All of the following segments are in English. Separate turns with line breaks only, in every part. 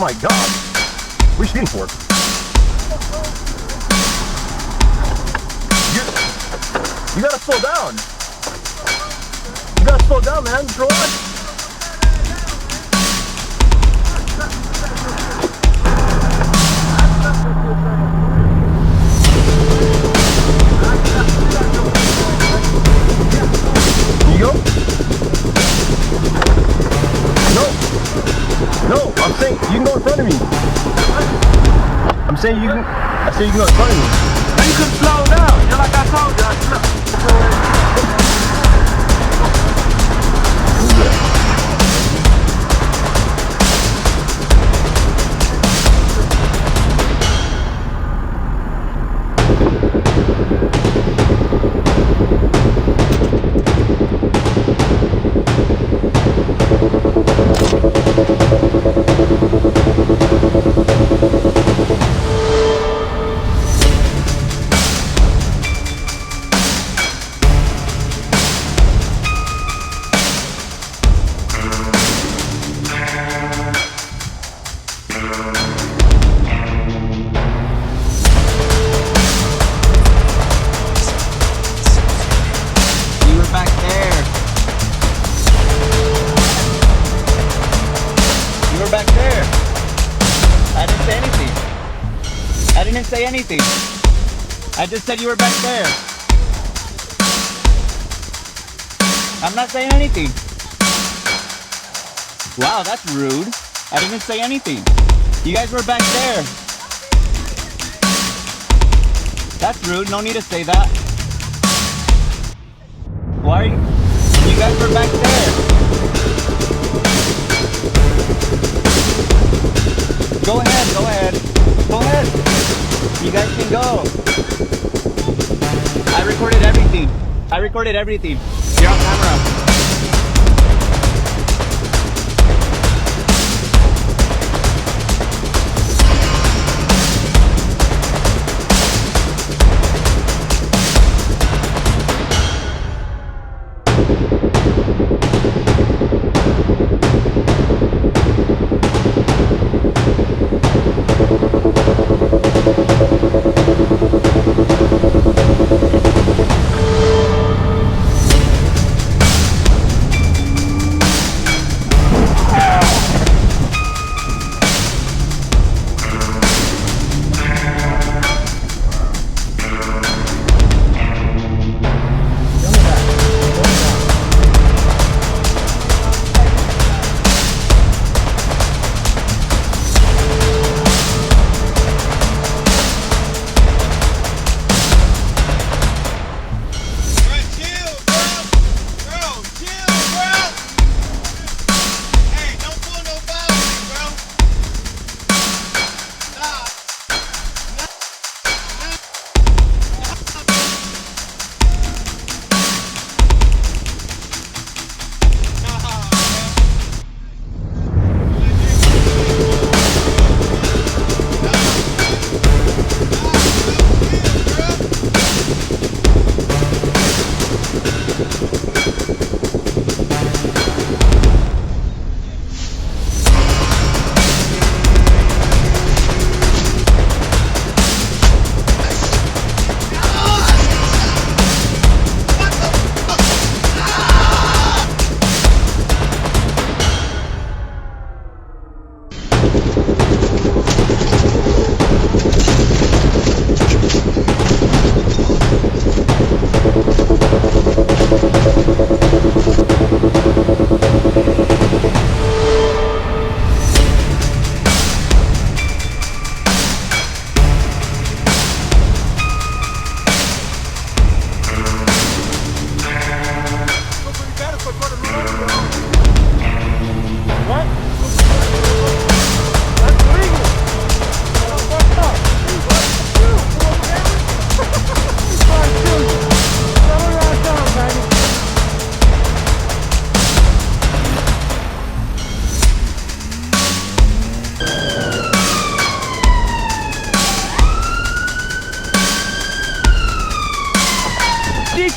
Oh my god. What are you shooting for? You gotta slow down. You gotta slow down, man. Relax. You go? No, I'm saying you can go in front of me. I'm saying you can. I said you can go in front of me.
You can slow down. Just like I told you.
Who's that?
say anything. I just said you were back there. I'm not saying anything. Wow, that's rude. I didn't say anything. You guys were back there. That's rude. No need to say that. Why are you guys were back there. Go ahead, go ahead. Go ahead. You guys can go. I recorded everything. I recorded everything. You're on camera.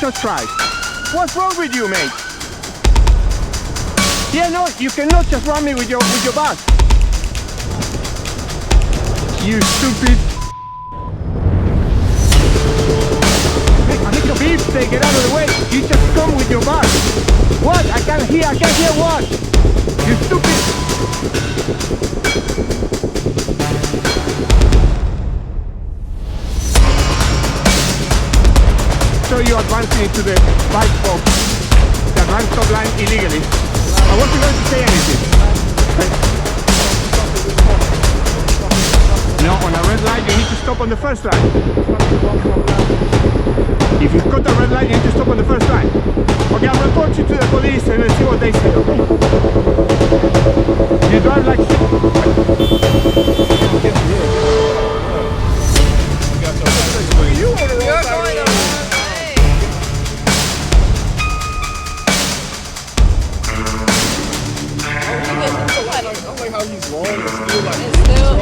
Jesus Christ! What's wrong with you, mate? Yeah, no, you cannot just run me with your bus. You stupid! Make a beep, say get out of the way. You just come with your bus. What? I can't hear what? You stupid! So you're advancing into the bike box that runs stop line illegally. I wasn't going to say anything. No, on a red light you need to stop on the first line. If you've got a red light you need to stop on the first line. Okay, I'll report you to the police and let's see what they say, okay? You drive like shit.
You're going to
I like how he's long and still like
it's still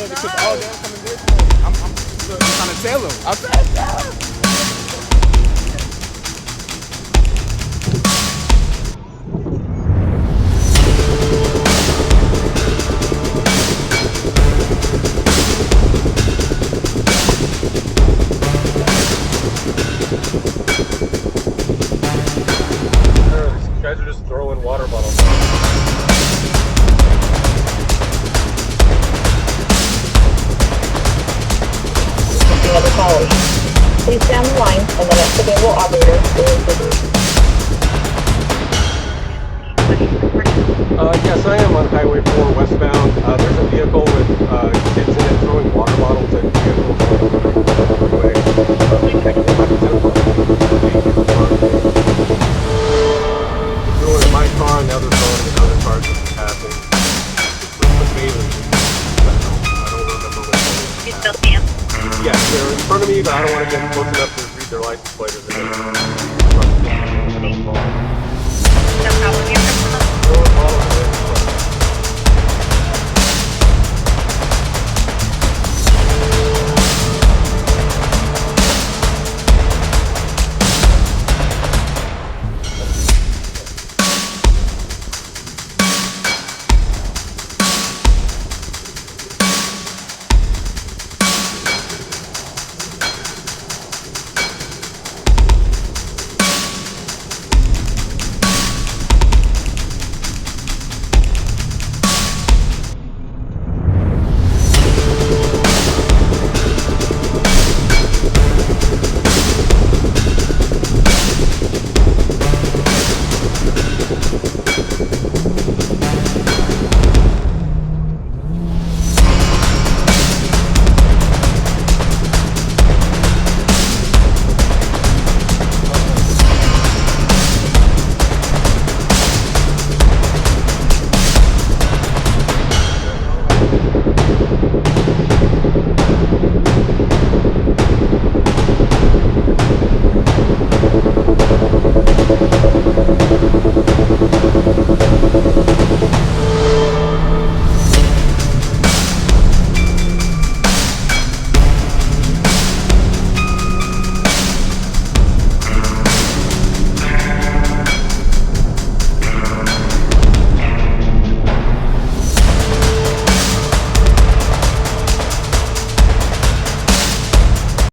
because all them coming this way. I'm trying to tell him. I'm trying to tell him. guys are just throwing water bottles.
Another call. Please stay on the line, and the next available operator will assist you.
Yes, I am on Highway 4 westbound. There's a vehicle with kids in it throwing water bottles at vehicles on the freeway. Throwing in my car and the other throwing in other cars that are passing. With Bailey. I don't remember what it
You still stand?
is. Yes, they're in front of me, but I don't want to get close enough to read their license plate or anything.